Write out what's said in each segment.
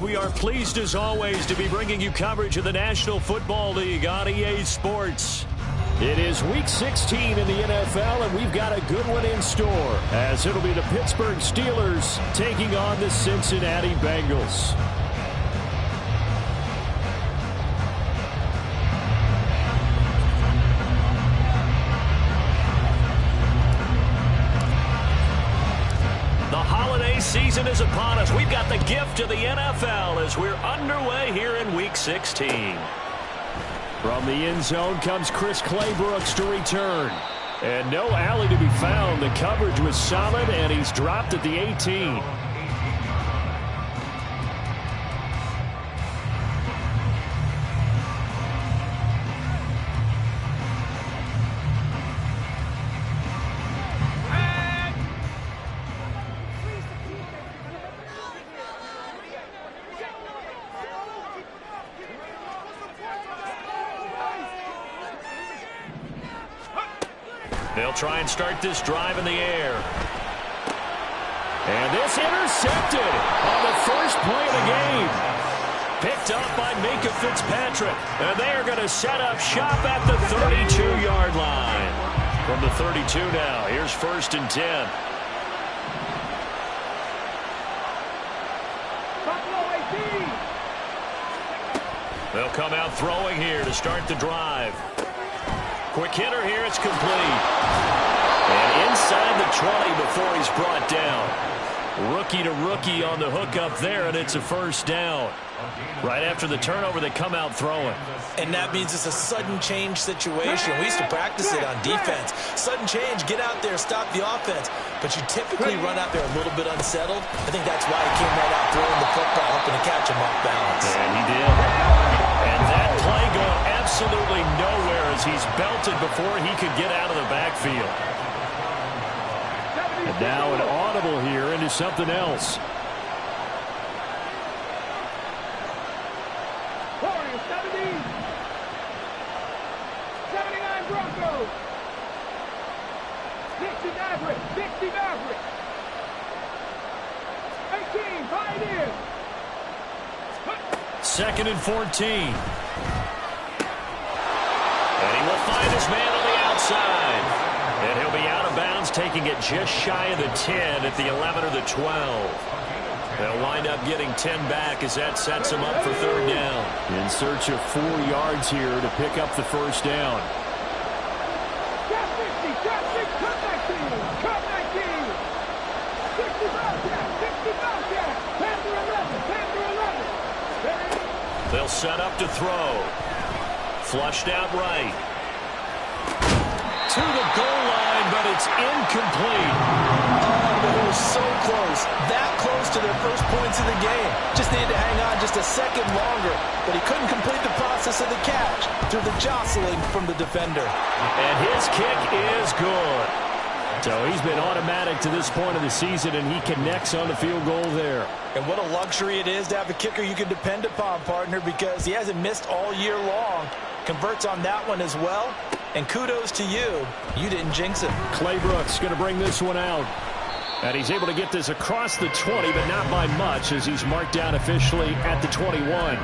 We are pleased as always to be bringing you coverage of the National Football League on EA Sports. It is Week 16 in the NFL, and we've got a good one in store, as it'll be the Pittsburgh Steelers taking on the Cincinnati Bengals. Season is upon us. We've got the gift of the NFL as we're underway here in Week 16. From the end zone comes Chris Claybrooks to return. And no alley to be found. The coverage was solid, and he's dropped at the 18. They'll try and start this drive in the air. And this intercepted on the first play of the game. Picked up by Minka Fitzpatrick. And they are going to set up shop at the 32-yard line. From the 32 now, here's 1st and 10. They'll come out throwing here to start the drive. Quick hitter here, it's complete. And inside the 20 before he's brought down. Rookie to rookie on the hook up there, and it's a first down. Right after the turnover, they come out throwing. And that means it's a sudden change situation. We used to practice it on defense. Sudden change, get out there, stop the offense. But you typically run out there a little bit unsettled. I think that's why he came right out throwing the football, hoping to catch him off balance. And he did. And that play going absolutely nowhere as he's belted before he could get out of the backfield. And now an audible here into something else. Dixie Maverick. 18, Pioneers. 2nd and 14. And he will find his man on the outside. And he'll be out of bounds, taking it just shy of the 10 at the 11 or the 12. They'll wind up getting 10 back as that sets him up for 3rd down. In search of 4 yards here to pick up the first down. They'll set up to throw. Flushed out right. To the goal line, but it's incomplete. Oh, it was so close. That close to their first points of the game. Just needed to hang on just a second longer, but he couldn't complete the process of the catch through the jostling from the defender. And his kick is good. So he's been automatic to this point of the season, and he connects on the field goal there. And what a luxury it is to have a kicker you can depend upon, partner, because he hasn't missed all year long. Converts on that one as well. And kudos to you. You didn't jinx it. Claybrooks going to bring this one out. And he's able to get this across the 20, but not by much, as he's marked down officially at the 21.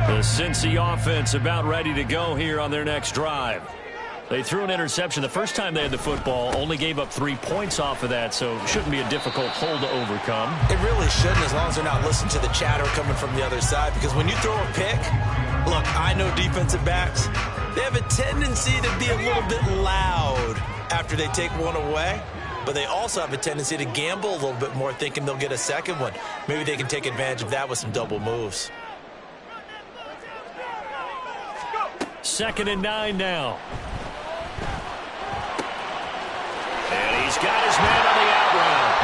The Cincy offense about ready to go here on their next drive. They threw an interception the first time they had the football, only gave up 3 points off of that, so it shouldn't be a difficult hole to overcome. It really shouldn't, as long as they're not listening to the chatter coming from the other side, because when you throw a pick, look, I know defensive backs, they have a tendency to be a little bit loud after they take one away, but they also have a tendency to gamble a little bit more, thinking they'll get a second one. Maybe they can take advantage of that with some double moves. 2nd and 9 now. And he's got his man on the out route.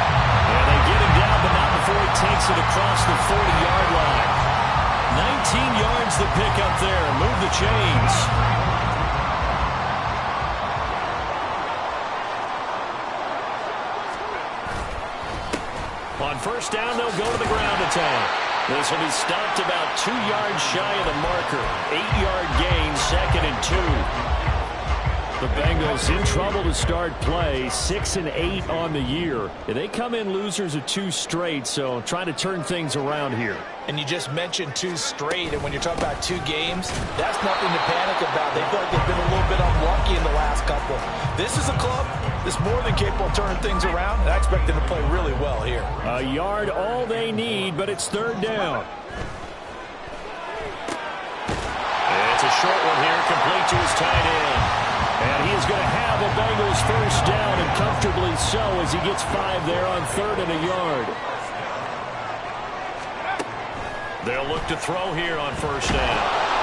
And they get him down, but not before he takes it across the 40-yard line. 19 yards to pick up there. Move the chains. On 1st down, they'll go to the ground attack. This will be stopped about 2 yards shy of the marker. 8-yard gain, 2nd and 2. The Bengals in trouble to start play, 6-8 on the year. They come in losers of 2 straight, so trying to turn things around here. And you just mentioned 2 straight, and when you're talking about 2 games, that's nothing to panic about. They feel like they've been a little bit unlucky in the last couple. This is a club that's more than capable of turning things around, and I expect them to play really well here. A yard all they need, but it's 3rd down. It's a short one here, complete to his tight end. And he is going to have a Bengals 1st down, and comfortably so as he gets 5 there on 3rd and a yard. They'll look to throw here on 1st down.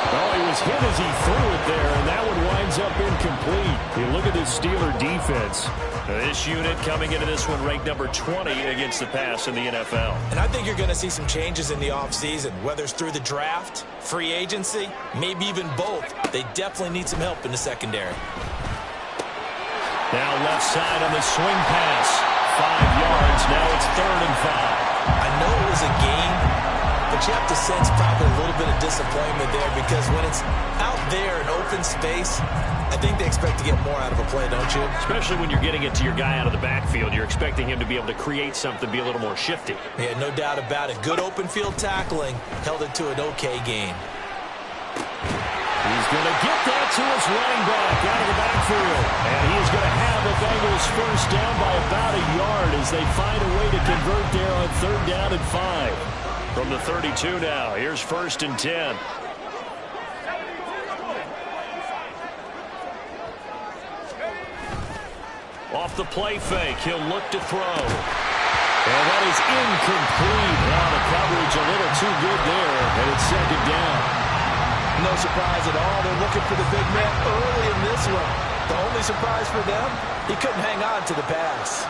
Oh, he was hit as he threw it there, and that one winds up incomplete. You look at this Steeler defense. This unit coming into this one ranked number 20 against the pass in the NFL. And I think you're going to see some changes in the offseason, whether it's through the draft, free agency, maybe even both. They definitely need some help in the secondary. Now left side on the swing pass. 5 yards. Now it's 3rd and 5. I know it was a game, but you have to sense probably a little bit of disappointment there because when it's out there in open space, I think they expect to get more out of a play, don't you? Especially when you're getting it to your guy out of the backfield. You're expecting him to be able to create something, be a little more shifty. Yeah, no doubt about it. Good open field tackling held it to an okay game. He's going to get that to his running back out of the backfield. And he is going to have the Bengals 1st down by about a yard as they find a way to convert there on 3rd down and 5. From the 32 now, here's 1st and 10. Off the play fake, he'll look to throw. And that is incomplete. Now the coverage a little too good there, and it's 2nd down. No surprise at all. They're looking for the big man early in this one. The only surprise for them, he couldn't hang on to the pass.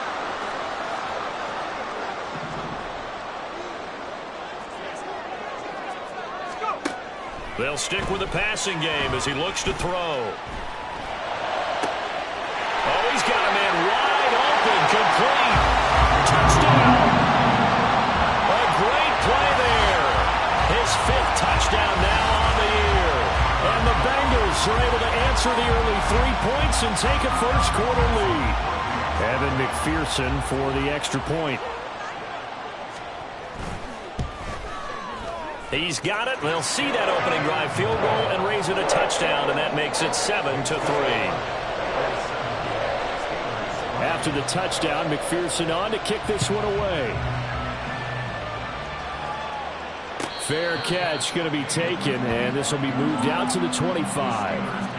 They'll stick with the passing game as he looks to throw. Oh, he's got a man wide open, complete. Touchdown. A great play there. His 5th touchdown now on the year. And the Bengals are able to answer the early 3 points and take a 1st quarter lead. Evan McPherson for the extra point. He's got it. They'll see that opening drive field goal and raise it a touchdown, and that makes it 7-3. After the touchdown, McPherson on to kick this one away. Fair catch going to be taken, and this will be moved out to the 25.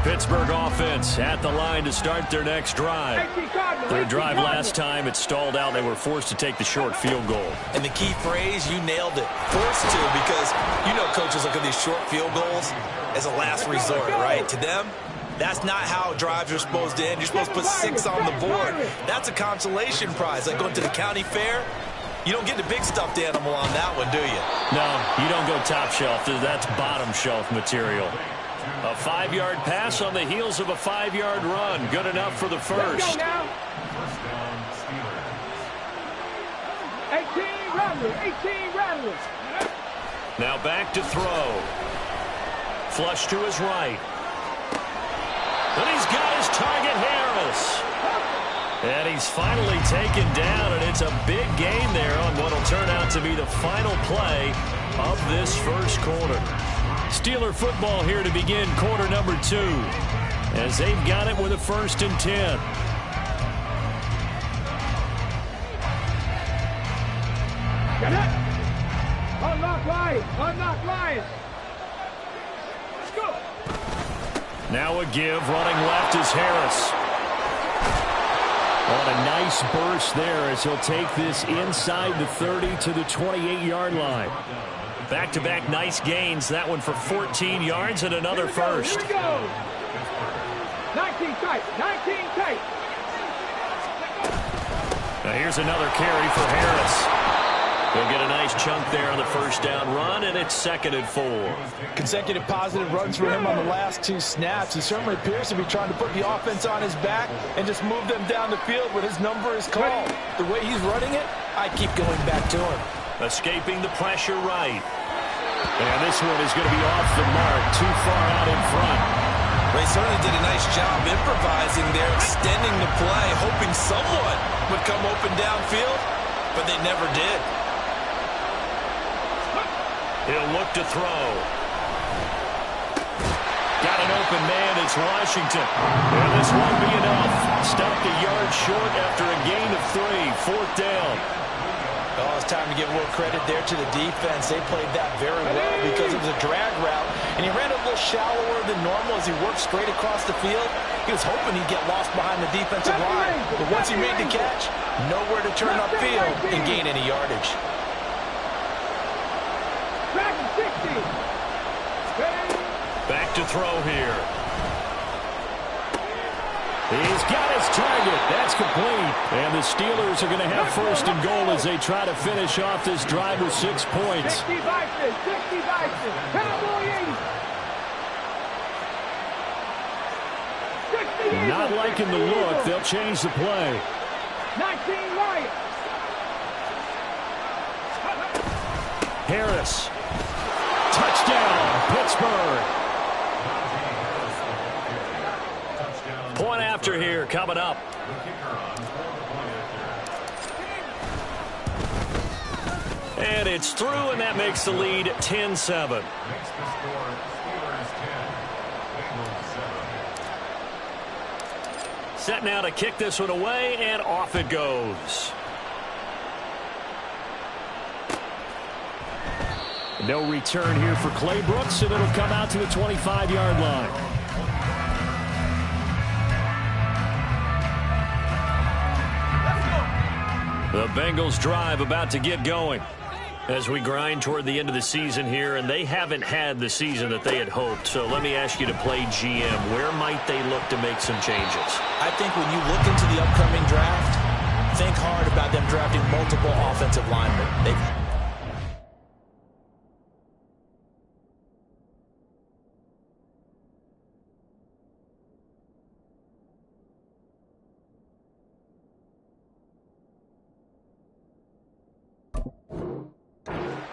Pittsburgh offense at the line to start their next drive. Their drive last time, it stalled out. They were forced to take the short field goal. And the key phrase, you nailed it. Forced to, because you know coaches look at these short field goals as a last resort, right? To them, that's not how drives are supposed to end. You're supposed to put 6 on the board. That's a consolation prize. Like going to the county fair, you don't get the big stuffed animal on that one, do you? No, you don't go top shelf. That's bottom shelf material. A 5-yard pass on the heels of a 5-yard run. Good enough for the 1st. 18 Rattlers. Now back to throw. Flush to his right. And he's got his target, Harris. And he's finally taken down, and it's a big gain there on what will turn out to be the final play of this 1st quarter. Steeler football here to begin quarter number 2 as they've got it with a 1st and 10. Got it. Unlock Lions. Unlock Lions. Let's go. Now a give. Running left is Harris. On a nice burst there as he'll take this inside the 30 to the 28-yard line. Back-to-back nice gains. That one for 14 yards and another first. Here we go. 19 tight. 19 tight. Now here's another carry for Harris. He'll get a nice chunk there on the first down run, and it's 2nd and 4. Consecutive positive runs for him on the last 2 snaps. He certainly appears to be trying to put the offense on his back and just move them down the field when his number is called. The way he's running it, I keep going back to him. Escaping the pressure right. And this one is going to be off the mark, too far out in front. They certainly did a nice job improvising there, extending the play, hoping someone would come open downfield, but they never did. He'll look to throw. Got an open man. It's Washington. And this won't be enough. Stopped a yard short after a gain of 3. 4th down. Oh, it's time to give a little credit there to the defense. They played that very well because it was a drag route, and he ran a little shallower than normal as he worked straight across the field. He was hoping he'd get lost behind the defensive line, but once he made the catch, nowhere to turn upfield and gain any yardage. Back to throw here. He's got his target. That's complete. And the Steelers are going to have 1st and goal as they try to finish off this drive with 6 points. 60 Vikings. 60 Vikings. Cowboy 80. Not liking the look. They'll change the play. 19 Lions. Harris. Touchdown, Pittsburgh. Point after here coming up. And it's through, and that makes the lead 10-7. Set now to kick this one away, and off it goes. No return here for Clay Brooks, and it'll come out to the 25-yard line. The Bengals drive about to get going as we grind toward the end of the season here, and they haven't had the season that they had hoped. So let me ask you to play GM. Where might they look to make some changes? I think when you look into the upcoming draft, think hard about them drafting multiple offensive linemen.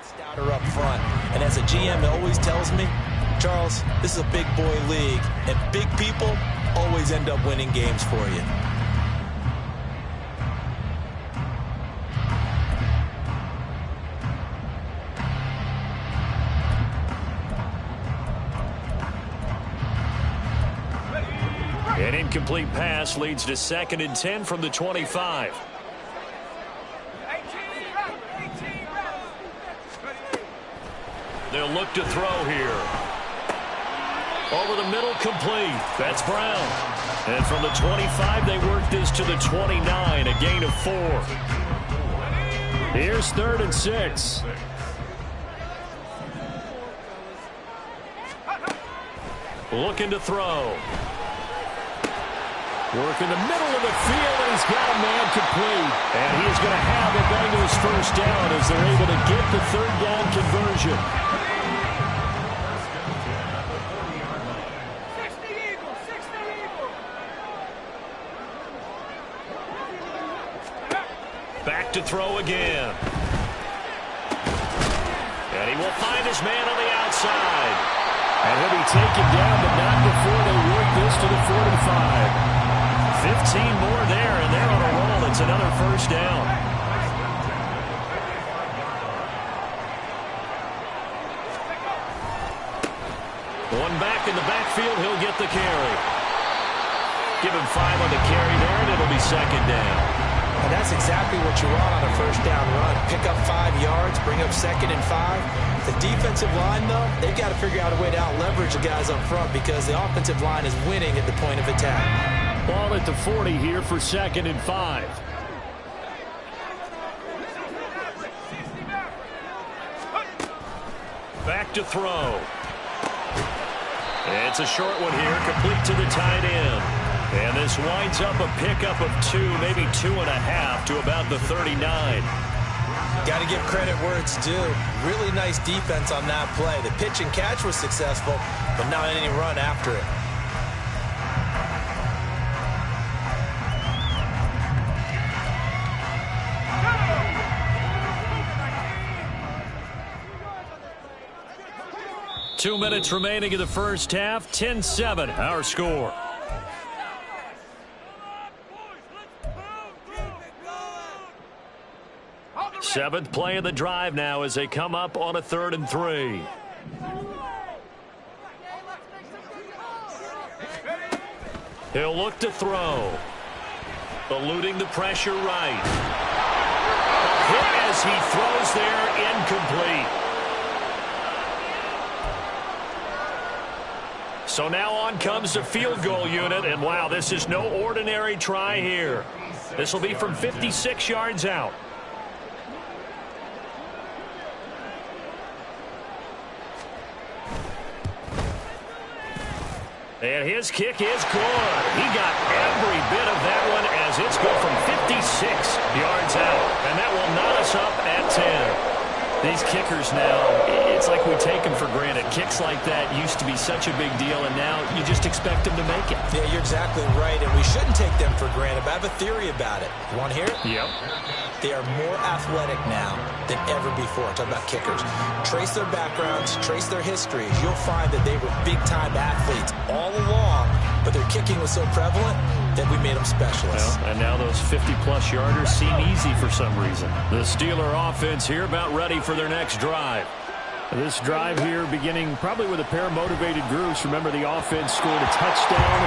Stouter up front, and as a GM always tells me, Charles, this is a big boy league, and big people always end up winning games for you. An incomplete pass leads to 2nd and 10 from the 25. They'll look to throw here. Over the middle, complete. That's Brown. And from the 25, they work this to the 29, a gain of 4. Here's 3rd and 6. Looking to throw. Work in the middle of the field, and he's got a man complete. And he's going to have the Bengals 1st down as they're able to get the 3rd down conversion. Back to throw again. And he will find his man on the outside. And he'll be taken down, but not before they work this to the 45. 15 more there, and they're on a roll. It's another 1st down. One back in the backfield, he'll get the carry. Give him 5 on the carry there, and it'll be 2nd down. A And that's exactly what you want on a first down run. Pick up 5 yards, bring up 2nd and 5. The defensive line, though, they've got to figure out a way to out-leverage the guys up front because the offensive line is winning at the point of attack. Ball at the 40 here for 2nd and 5. Back to throw. It's a short one here, complete to the tight end. And this winds up a pickup of 2, maybe 2.5 to about the 39. Got to give credit where it's due. Really nice defense on that play. The pitch and catch was successful, but not any run after it. Two minutes remaining in the first half. 10-7, our score. Seventh play of the drive now as they come up on a 3rd and 3. He'll look to throw. Eluding the pressure right. A hit as he throws there, incomplete. So now on comes the field goal unit, and wow, this is no ordinary try here. This will be from 56 yards out. And his kick is good. He got every bit of that one as it's good from 56 yards out. And that will knot us up at 10. These kickers now, it's like we take them for granted. Kicks like that used to be such a big deal, and now you just expect them to make it. Yeah, you're exactly right, and we shouldn't take them for granted, but I have a theory about it. You want to hear it? Yep. They are more athletic now than ever before. I'm talking about kickers. Trace their backgrounds, trace their histories. You'll find that they were big-time athletes all along, but their kicking was so prevalent that we made them specialists. Well, and now those 50-plus yarders seem easy for some reason. The Steeler offense here about ready for their next drive. This drive here beginning probably with a pair of motivated groups. Remember, the offense scored a touchdown.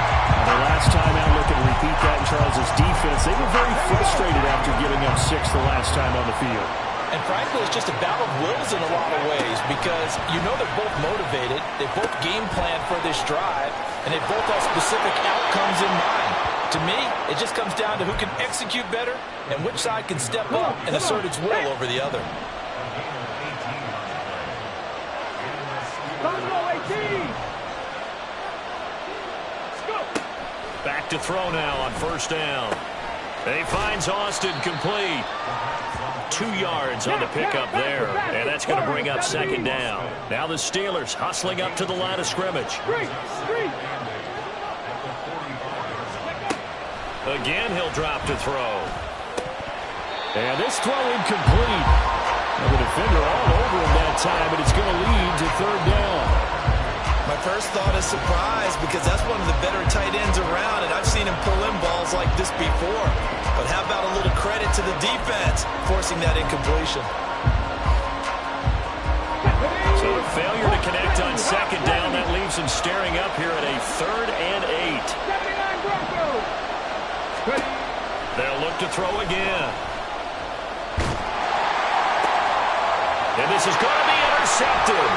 The last time out, looking to repeat that in Charles' defense. They were very frustrated after giving up 6 the last time on the field. And frankly, it's just a battle of wills in a lot of ways because you know they're both motivated. They both game plan for this drive, and they both have specific outcomes in mind. To me, it just comes down to who can execute better and which side can step up and assert its will over the other. Back to throw now on first down. He finds Austin complete. 2 yards on the pickup there, and that's going to bring up 2nd down. Now the Steelers hustling up to the line of scrimmage. Again, he'll drop to throw. And this throw incomplete. And the defender all over him that time, but it's going to lead to 3rd down. My first thought is surprise because that's one of the better tight ends around, and I've seen him pull in balls like this before. But how about a little credit to the defense forcing that incompletion? So a failure to connect on 2nd down. That leaves him staring up here at a 3rd and 8. They'll look to throw again. And this is going to be intercepted.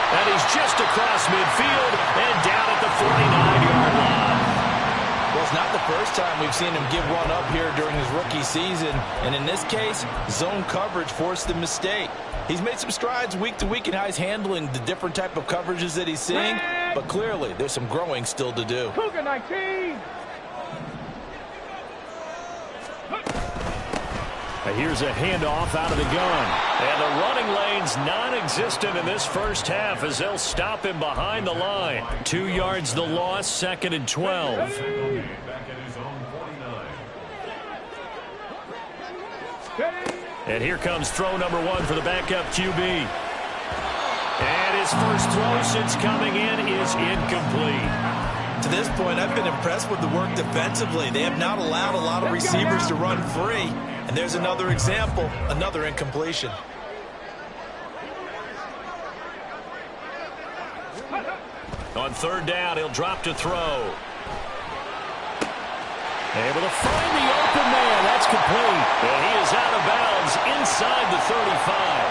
And he's just across midfield and down at the 49-yard line. Well, it's not the first time we've seen him give one up here during his rookie season. And in this case, zone coverage forced the mistake. He's made some strides week to week in how he's handling the different type of coverages that he's seeing. But clearly, there's some growing still to do. Cougar 19. Here's a handoff out of the gun. And the running lane's non-existent in this first half as they'll stop him behind the line. 2 yards the loss, 2nd and 12. And here comes throw number 1 for the backup QB. And his first throw since coming in is incomplete. To this point, I've been impressed with the work defensively. They have not allowed a lot of receivers to run free. And there's another example, another incompletion. On 3rd down, he'll drop to throw. Able to find the open complete. And he is out of bounds inside the 35.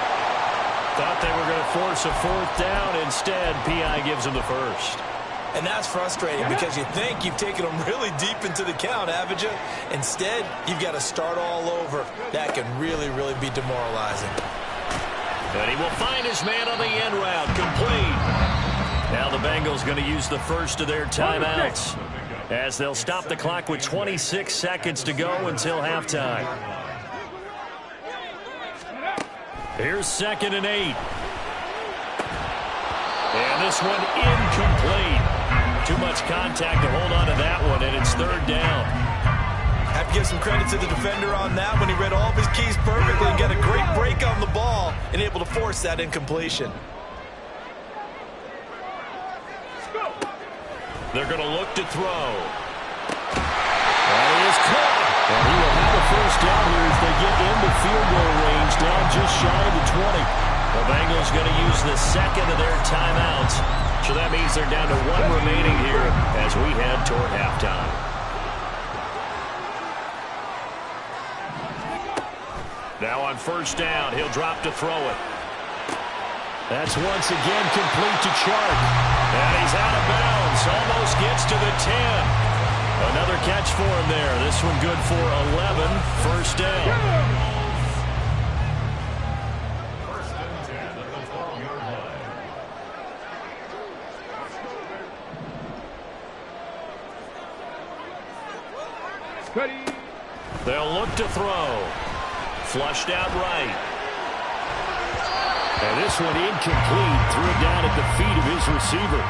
Thought they were going to force a fourth down. Instead, P.I. gives him the first. And that's frustrating because you think you've taken them really deep into the count, haven't you? Instead, you've got to start all over. That can really, really be demoralizing. And he will find his man on the end route. Complete. Now the Bengals going to use the first of their timeouts as they'll stop the clock with 26 seconds to go until halftime. Here's 2nd and 8. And this one incomplete. Too much contact to hold on to that one, and it's 3rd down. Have to give some credit to the defender on that when he read all of his keys perfectly and got a great break on the ball and able to force that incompletion. They're going to look to throw. And he is caught. And he will have a first down here as they get into field goal range, down just shy of the 20. The Bengals going to use the second of their timeouts. So that means they're down to 1 remaining here as we head toward halftime. Now on first down, he'll drop to throw it. That's once again complete to Chark. And he's out of bounds. Almost gets to the 10. Another catch for him there. This one good for 11. First down. They'll look to throw. Flushed out right. And this one incomplete. Threw it down at the feet of his receiver.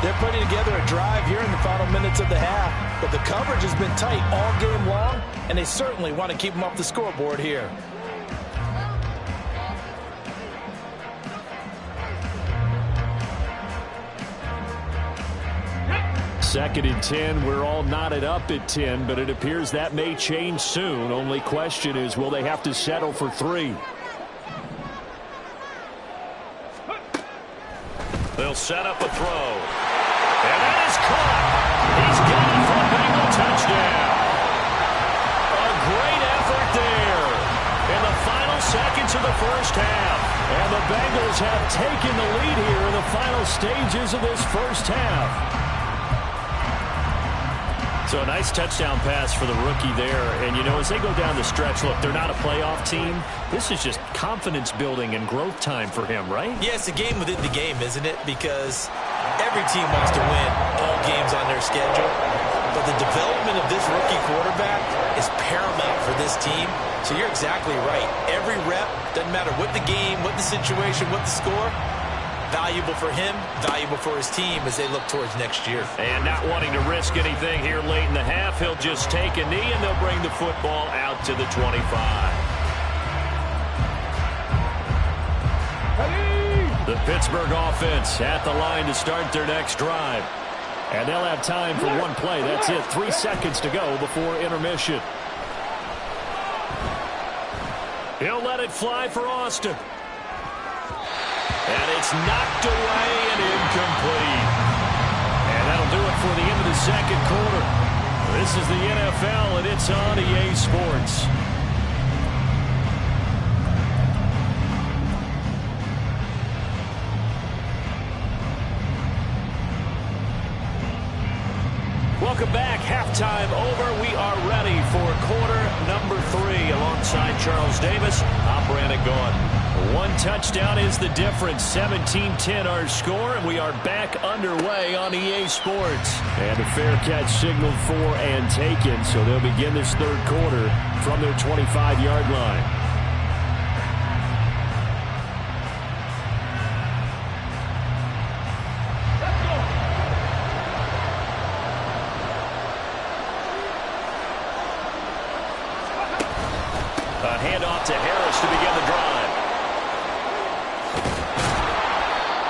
They're putting together a drive here in the final minutes of the half, but the coverage has been tight all game long, and they certainly want to keep them off the scoreboard here. Second and 10. We're all knotted up at 10, but it appears that may change soon. Only question is, will they have to settle for 3? They'll set up a throw. And that is caught. He's got it for a Bengal touchdown. A great effort there in the final seconds of the first half. And the Bengals have taken the lead here in the final stages of this first half. So a nice touchdown pass for the rookie there. And, you know, as they go down the stretch, look, they're not a playoff team. This is just confidence building and growth time for him, right? Yeah, it's a game within the game, isn't it? Because every team wants to win all games on their schedule. But the development of this rookie quarterback is paramount for this team. So you're exactly right. Every rep, doesn't matter what the game, what the situation, what the score, valuable for him, valuable for his team as they look towards next year. And not wanting to risk anything here late in the half, he'll just take a knee and they'll bring the football out to the 25. The Pittsburgh offense at the line to start their next drive. And they'll have time for one play. That's it. 3 seconds to go before intermission. He'll let it fly for Austin. And it's knocked away and incomplete. And that'll do it for the end of the second quarter. This is the NFL, and it's on EA Sports. Welcome back. Halftime over. We are ready for quarter number 3 alongside Charles Davis. I'm Brandon Gaudin. One touchdown is the difference. 17-10 our score, and we are back underway on EA Sports. And a fair catch signaled for and taken, so they'll begin this third quarter from their 25-yard line. A handoff to Harris to begin the drive.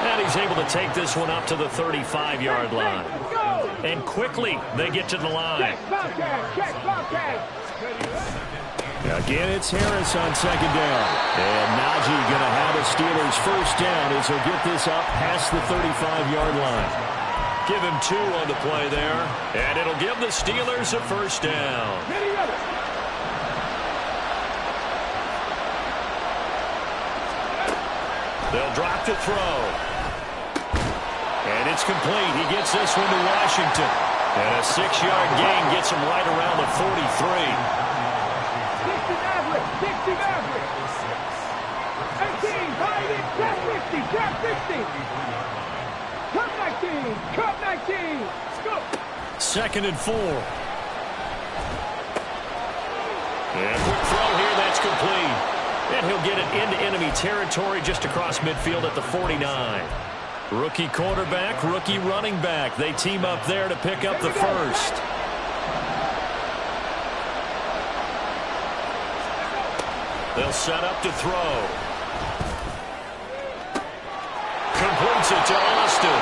And he's able to take this one up to the 35-yard line. And quickly, they get to the line. Again, it's Harris on second down. And Najee going to have a Steelers first down as he'll get this up past the 35-yard line. Give him 2 on the play there. And it'll give the Steelers a first down. They'll drop to throw. And it's complete. He gets this one to Washington. And a 6-yard gain gets him right around the 43. 60 Maverick, 60 Maverick. 18, hide it, trap 50, trap 50. Cut 19, cut 19. Go. 2nd and 4. And a quick throw here, that's complete. And he'll get it into enemy territory just across midfield at the 49. Rookie quarterback, rookie running back. They team up there to pick up the first. They'll set up to throw. Completes it to Austin.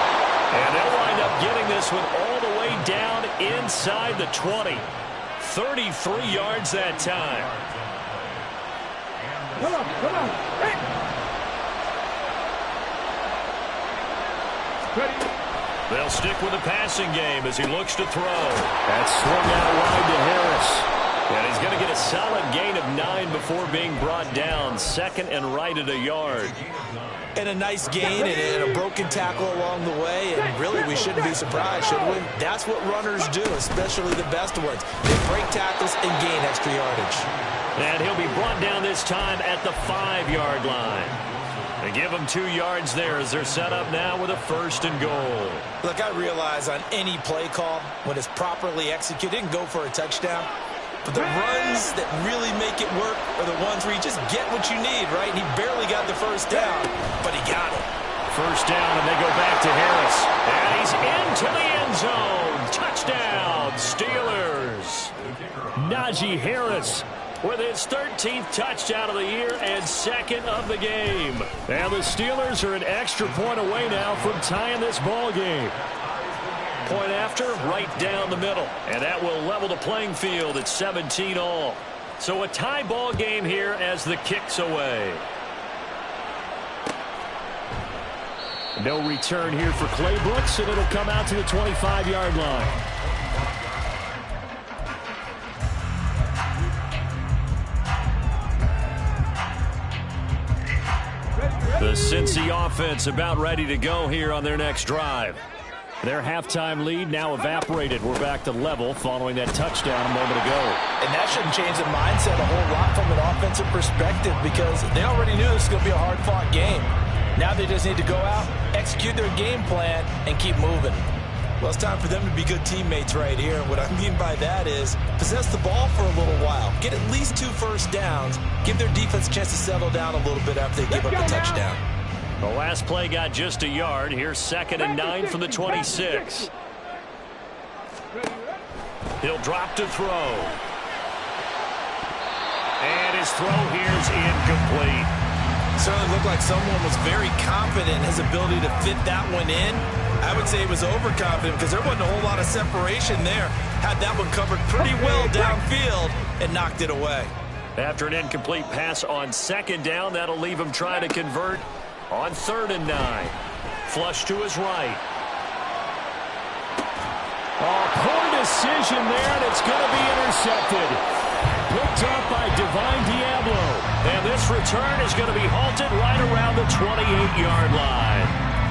And they'll wind up getting this one all the way down inside the 20. 33 yards that time. Come on, come on. Hey. Ready. They'll stick with the passing game as he looks to throw. That's swung out wide to Harris. And he's going to get a solid gain of 9 before being brought down. 2nd and right at a yard. And a nice gain and a broken tackle along the way. And really, we shouldn't be surprised, should we? That's what runners do, especially the best ones. They break tackles and gain extra yardage. And he'll be brought down this time at the 5-yard line. They give him 2 yards there as they're set up now with a 1st and goal. Look, I realize on any play call, when it's properly executed, it can go for a touchdown. But the runs that really make it work are the ones where you just get what you need, right? And he barely got the 1st down, but he got it. 1st down, and they go back to Harris. And he's into the end zone. Touchdown, Steelers. Najee Harris with his 13th touchdown of the year and 2nd of the game. And the Steelers are an extra point away now from tying this ball game. Point after, right down the middle. And that will level the playing field at 17 all. So a tie ball game here as the kick's away. No return here for Clay Brooks, and it'll come out to the 25-yard line. The Cincy offense about ready to go here on their next drive. Their halftime lead now evaporated. We're back to level following that touchdown a moment ago. And that shouldn't change the mindset a whole lot from an offensive perspective because they already knew this was going to be a hard-fought game. Now they just need to go out, execute their game plan, and keep moving. Well, it's time for them to be good teammates right here. And what I mean by that is possess the ball for a little while. Get at least 2 first downs. Give their defense a chance to settle down a little bit after they give up the touchdown. The last play got just a yard. Here's 2nd and 9 from the 26. He'll drop to throw. And his throw here is incomplete. Certainly looked like someone was very confident in his ability to fit that one in. I would say he was overconfident because there wasn't a whole lot of separation there. Had that one covered pretty well downfield and knocked it away. After an incomplete pass on 2nd down, that'll leave him trying to convert on 3rd and 9. Flush to his right. Oh, poor decision there, and it's going to be intercepted. Picked up by Divine Diablo. And this return is going to be halted right around the 28-yard line.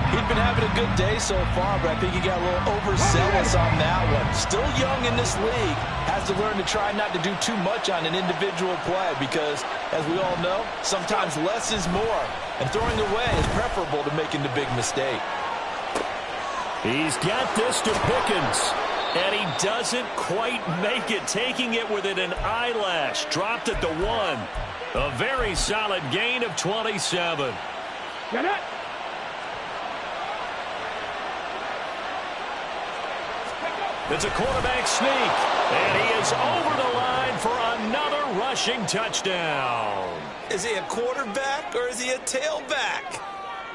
He'd been having a good day so far, but I think he got a little overzealous on that one. Still young in this league. Has to learn to try not to do too much on an individual play because, as we all know, sometimes less is more. And throwing away is preferable to making the big mistake. He's got this to Pickens. And he doesn't quite make it, taking it within an eyelash. Dropped at the 1. A very solid gain of 27. Get it. It's a quarterback sneak. And he is over the line for another rushing touchdown. Is he a quarterback or is he a tailback?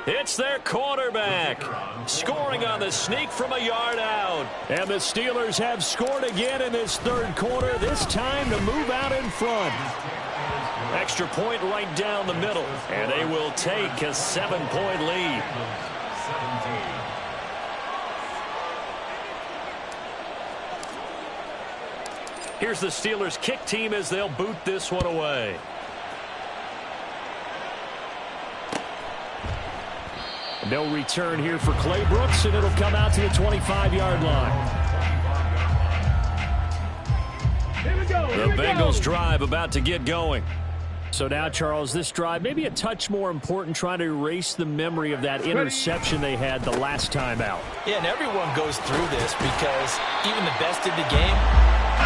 It's their quarterback, scoring on the sneak from a yard out. And the Steelers have scored again in this 3rd quarter, this time to move out in front. Extra point right down the middle, and they will take a 7-point lead. Here's the Steelers kick team as they'll boot this one away. No return here for Clay Brooks, and it'll come out to the 25-yard line. The Bengals drive about to get going. So now, Charles, this drive maybe a touch more important, trying to erase the memory of that interception they had the last time out. Yeah, and everyone goes through this because even the best in the game,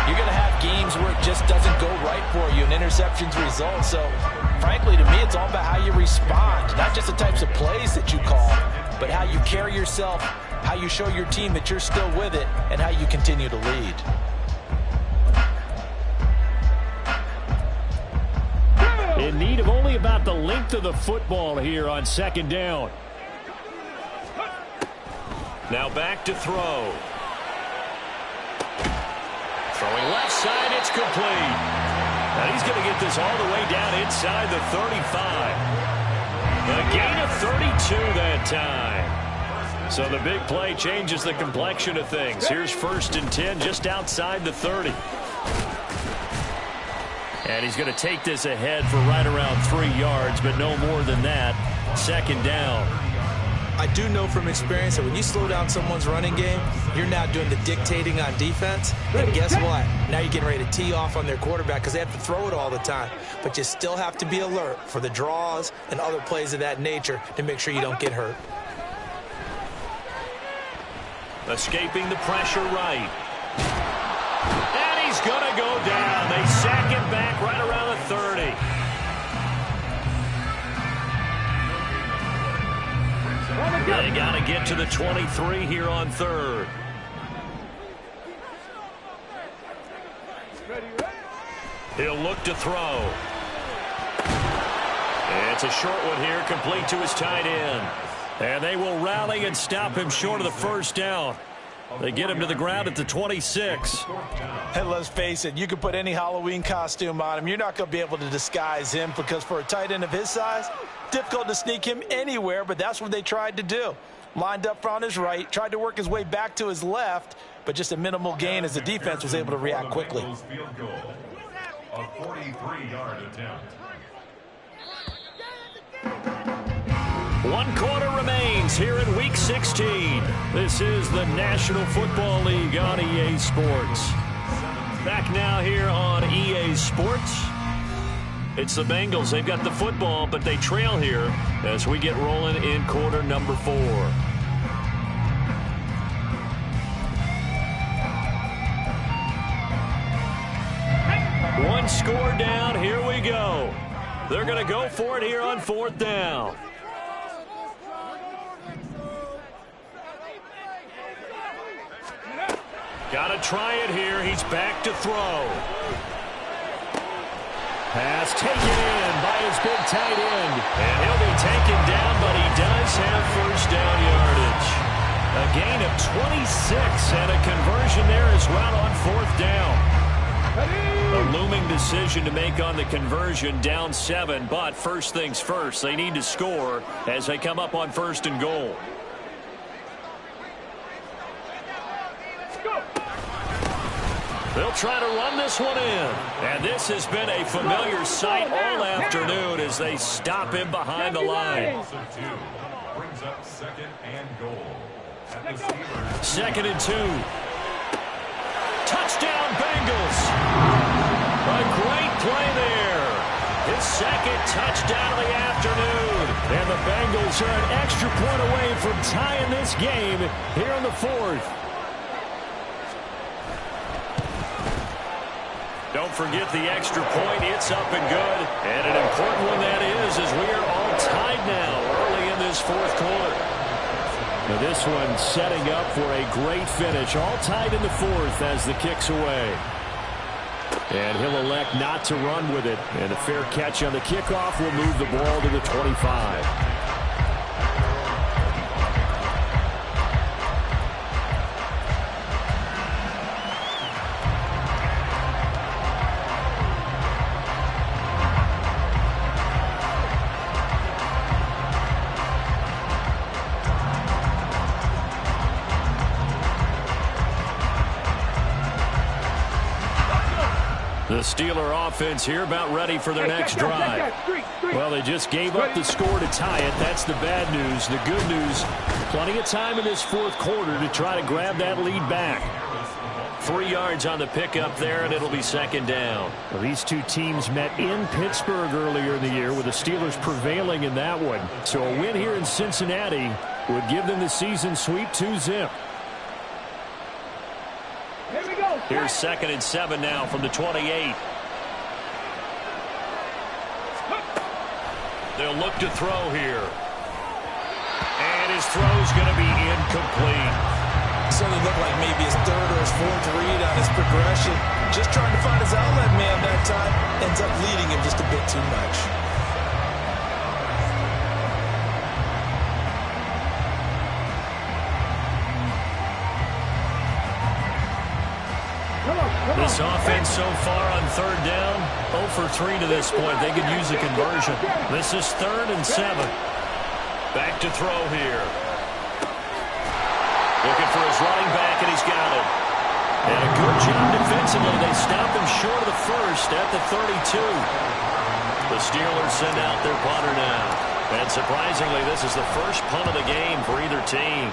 you're going to have games where it just doesn't go right for you, and interceptions result. So, frankly, to me, it's all about how you respond, not just the types of plays that you call, but how you carry yourself, how you show your team that you're still with it, and how you continue to lead. In need of only about the length of the football here on second down. Now back to throw. Throwing left side, it's complete. And he's going to get this all the way down inside the 35. A gain of 32 that time. So the big play changes the complexion of things. Here's 1st and 10 just outside the 30. And he's going to take this ahead for right around 3 yards, but no more than that. Second down. I do know from experience that when you slow down someone's running game, you're now doing the dictating on defense. And guess what? Now you're getting ready to tee off on their quarterback because they have to throw it all the time. But you still have to be alert for the draws and other plays of that nature to make sure you don't get hurt. Escaping the pressure right. And he's going to go down. They sack him back right around the 30. They got to get to the 23 here on 3rd. He'll look to throw. It's a short one here, complete to his tight end. And they will rally and stop him short of the 1st down. They get him to the ground at the 26. Hey, let's face it, you can put any Halloween costume on him. You're not going to be able to disguise him because for a tight end of his size, difficult to sneak him anywhere, but that's what they tried to do. Lined up on his right, tried to work his way back to his left, but just a minimal gain as the defense was able to react quickly. A 43-yard attempt. 1 quarter remains here in Week 16. This is the National Football League on EA Sports. Back now here on EA Sports. It's the Bengals. They've got the football, but they trail here as we get rolling in quarter number 4. One score down. Here we go. They're going to go for it here on 4th down. Got to try it here. He's back to throw. Pass taken in by his big tight end. And he'll be taken down, but he does have 1st down yardage. A gain of 26 and a conversion there as well on 4th down. A looming decision to make on the conversion, down 7. But first things first, they need to score as they come up on 1st and goal. They'll try to run this one in. And this has been a familiar sight all afternoon as they stop him behind the line. Brings up 2nd and goal. 2nd and 2. Touchdown, Bengals. A great play there. His 2nd touchdown of the afternoon. And the Bengals are an extra point away from tying this game here in the 4th. Don't forget the extra point. It's up and good. And an important one that is, as we are all tied now early in this 4th quarter. Now this one setting up for a great finish. All tied in the 4th as the kick's away. And he'll elect not to run with it. And a fair catch on the kickoff will move the ball to the 25. The Steeler offense here about ready for their next drive. Well, they just gave up the score to tie it. That's the bad news. The good news, plenty of time in this fourth quarter to try to grab that lead back. 3 yards on the pickup there, and it'll be second down. Well, these two teams met in Pittsburgh earlier in the year, with the Steelers prevailing in that one. So a win here in Cincinnati would give them the season sweep 2-zip. Here's 2nd and 7 now from the 28. They'll look to throw here. And his throw's going to be incomplete. Certainly looked like maybe his third or his fourth read on his progression. Just trying to find his outlet man that time. Ends up leading him just a bit too much. This offense so far on third down, 0 for 3 to this point. They could use a conversion. This is 3rd and 7. Back to throw here. Looking for his running back, and he's got it. And a good job defensively. They stop him short of the first at the 32. The Steelers send out their punter now. And surprisingly, this is the first punt of the game for either team.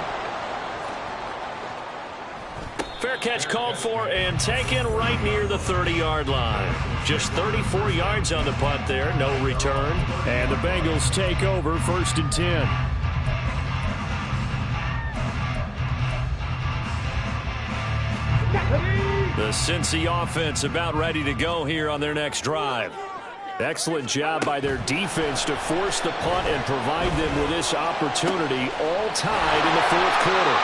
Fair catch called for and taken right near the 30-yard line. Just 34 yards on the punt there, no return. And the Bengals take over 1st and 10. The Cincy offense about ready to go here on their next drive. Excellent job by their defense to force the punt and provide them with this opportunity, all tied in the fourth quarter.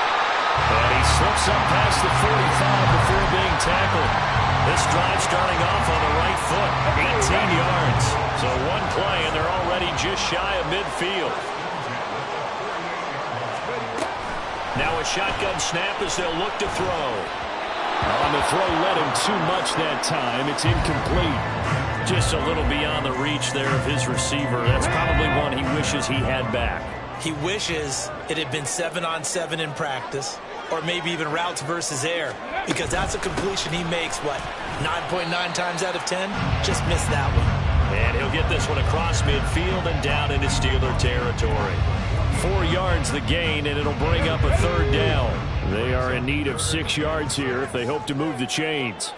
And he slips up past the 45 before being tackled. This drive starting off on the right foot, 18 yards. So one play, and they're already just shy of midfield. Now a shotgun snap as they'll look to throw. On the throw, led him too much that time. It's incomplete. Just a little beyond the reach there of his receiver. That's probably one he wishes he had back. He wishes it had been 7-on-7 in practice, or maybe even routes versus air, because that's a completion he makes, 9.9 times out of 10? Just missed that one. And he'll get this one across midfield and down into Steeler territory. 4 yards the gain, and it'll bring up a 3rd down. They are in need of 6 yards here if they hope to move the chains.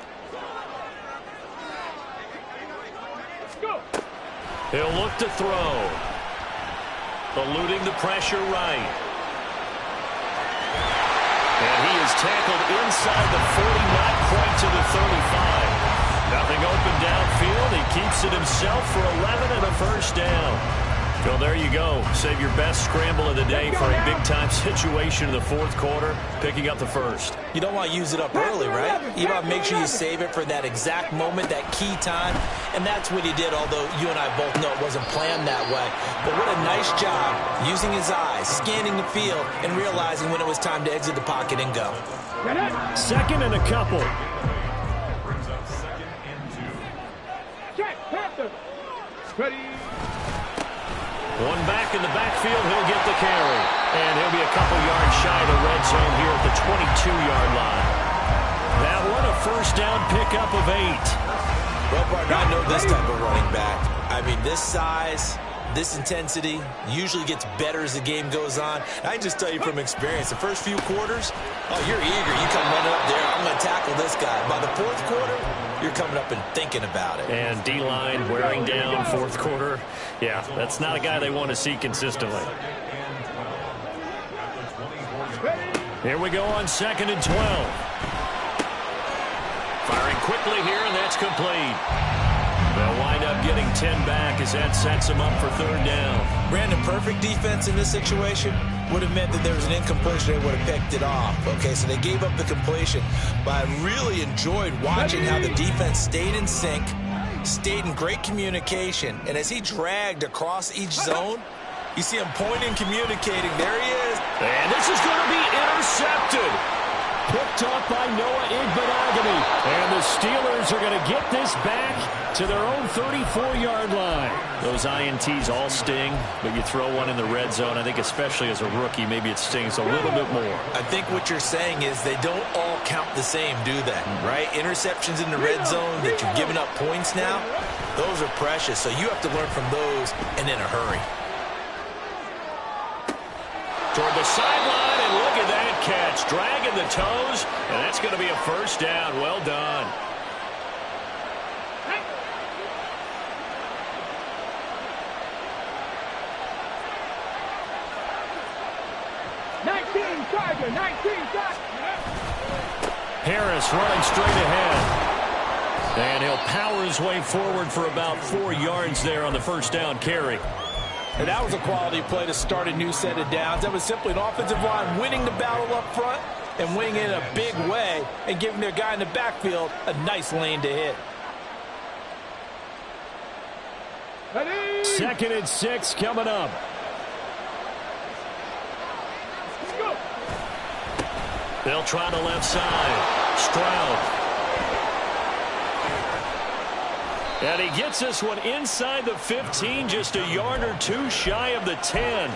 He'll look to throw. Eluding the pressure right. And he is tackled inside the 40, not quite to the 35. Nothing open downfield. He keeps it himself for 11 and a 1st down. Well, there you go. Save your best scramble of the day for a big-time situation in the fourth quarter, picking up the 1st. You don't want to use it up early, right? You want to make sure you save it for that exact moment, that key time. And that's what he did, although you and I both know it wasn't planned that way. But what a nice job using his eyes, scanning the field, and realizing when it was time to exit the pocket and go. 2nd and a couple. Brings up 2nd and 2. Check, Panther. Ready. One back in the backfield, he'll get the carry. And he'll be a couple yards shy of the red zone here at the 22-yard line. That one, a 1st down pickup of 8. Well, partner, I know this type of running back. I mean, this size, this intensity usually gets better as the game goes on. I can just tell you from experience, the first few quarters, you're eager. You come running up there, I'm going to tackle this guy. By the fourth quarter, you're coming up and thinking about it. And D-line wearing down fourth quarter. Yeah, that's not a guy they want to see consistently. Here we go on 2nd and 12. Firing quickly here, and that's complete. They'll wind up getting 10 back as that sets them up for 3rd down. Brandon, perfect defense in this situation would have meant that there was an incompletion. They would have picked it off. Okay, so they gave up the completion. But I really enjoyed watching how the defense stayed in sync, stayed in great communication. And as he dragged across each zone, you see him pointing, communicating. There he is. And this is going to be intercepted. Picked up by Noah Igbenogany. And the Steelers are going to get this back to their own 34-yard line. Those INTs all sting, but you throw one in the red zone. I think especially as a rookie, maybe it stings a little bit more. I think what you're saying is they don't all count the same, do they? Right? Interceptions in the red zone that you've given up points now, those are precious. So you have to learn from those and in a hurry. Toward the sideline, and look at that catch. Dragging the toes, and that's going to be a first down. Well done. Harris running straight ahead. And he'll power his way forward for about 4 yards there on the first down carry. And that was a quality play to start a new set of downs. That was simply an offensive line winning the battle up front and winning it in a big way and giving their guy in the backfield a nice lane to hit. Ready? 2nd and 6 coming up. Go. They'll try the left side. Stroud. And he gets this one inside the 15, just a yard or two shy of the 10.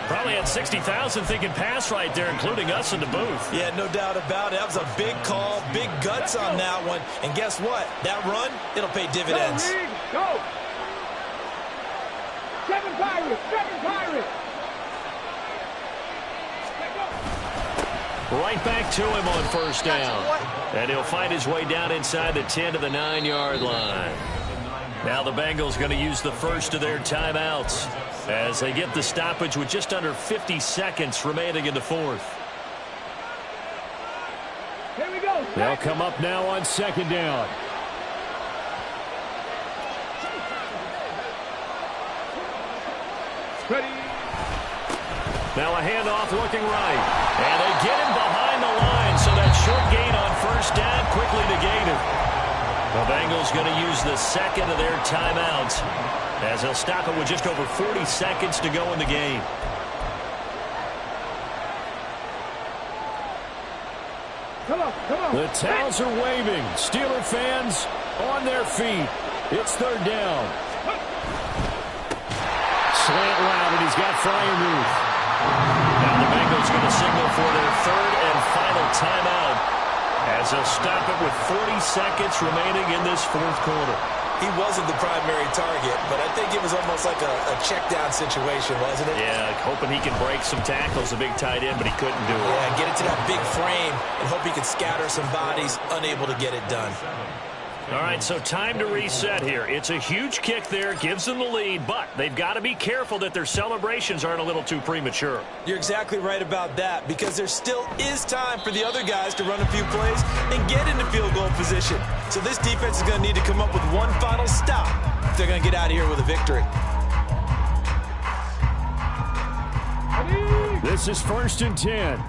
Probably had 60,000 thinking pass right there, including us in the booth. Yeah, no doubt about it. That was a big call, big guts on that one. And guess what? That run, it'll pay dividends. Go. 7 Pirates, 7 Pirates. Right back to him on first down. And he'll find his way down inside the 10 to the 9-yard line. Now the Bengals going to use the first of their timeouts as they get the stoppage with just under 50 seconds remaining in the fourth. Here we go. They'll come up now on 2nd down. Ready. Now a handoff looking right. And they get him behind the line, so that short gain on first down quickly negated. The Bengals going to use the second of their timeouts as they'll stop it with just over 40 seconds to go in the game. Come on, come on. The towels are waving. Steeler fans on their feet. It's 3rd down. Slant route, and he's got Fryermuth. Now the Bengals going to signal for their 3rd and final timeout as they'll stop it with 40 seconds remaining in this 4th quarter. He wasn't the primary target, but I think it was almost like a check down situation, wasn't it? Yeah, hoping he can break some tackles, a big tight end, but he couldn't do it. Yeah, get it to that big frame and hope he can scatter some bodies, unable to get it done. All right, so time to reset here. It's a huge kick there, gives them the lead, but they've got to be careful that their celebrations aren't a little too premature. You're exactly right about that, because there still is time for the other guys to run a few plays and get into field goal position. So this defense is going to need to come up with one final stop if they're going to get out of here with a victory. This is 1st and 10.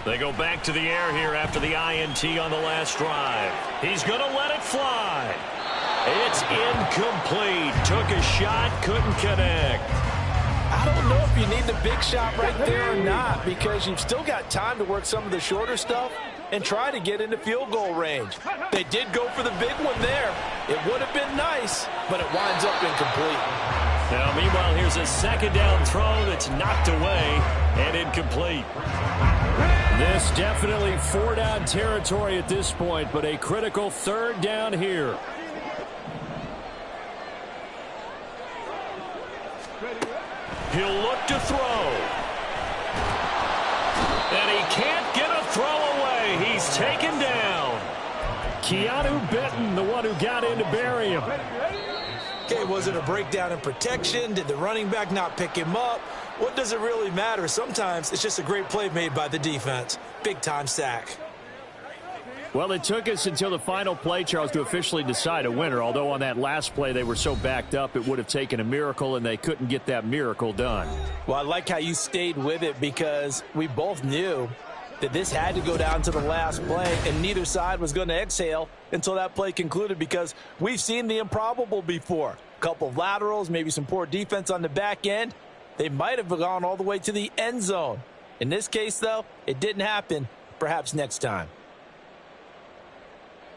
They go back to the air here after the INT on the last drive. He's going to let it fly. It's incomplete. Took a shot, couldn't connect. I don't know if you need the big shot right there or not, because you've still got time to work some of the shorter stuff and try to get into field goal range. They did go for the big one there. It would have been nice, but it winds up incomplete. Now, meanwhile, here's a 2nd down throw that's knocked away and incomplete. This definitely 4-down territory at this point, but a critical 3rd down here. He'll look to throw. And he can't get a throw away. He's taken down. Keanu Benton, the one who got in to bury him. Okay, was it a breakdown in protection? Did the running back not pick him up? What does it really matter? Sometimes it's just a great play made by the defense. Big-time sack. Well, it took us until the final play, Charles, to officially decide a winner, although on that last play they were so backed up it would have taken a miracle, and they couldn't get that miracle done. Well, I like how you stayed with it, because we both knew that this had to go down to the last play, and neither side was going to exhale until that play concluded, because we've seen the improbable before. A couple of laterals, maybe some poor defense on the back end, they might have gone all the way to the end zone. In this case, though, it didn't happen. Perhaps next time.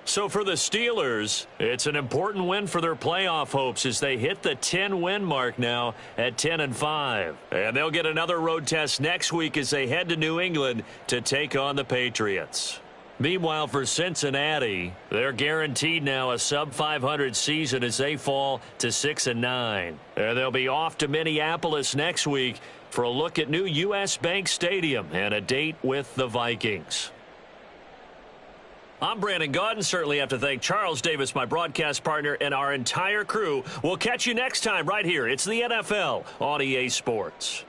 So for the Steelers, it's an important win for their playoff hopes as they hit the 10-win mark now at 10-5. And they'll get another road test next week as they head to New England to take on the Patriots. Meanwhile, for Cincinnati, they're guaranteed now a sub-500 season as they fall to 6-9. And they'll be off to Minneapolis next week for a look at new U.S. Bank Stadium and a date with the Vikings. I'm Brandon Gaudin. Certainly have to thank Charles Davis, my broadcast partner, and our entire crew. We'll catch you next time right here. It's the NFL on EA Sports.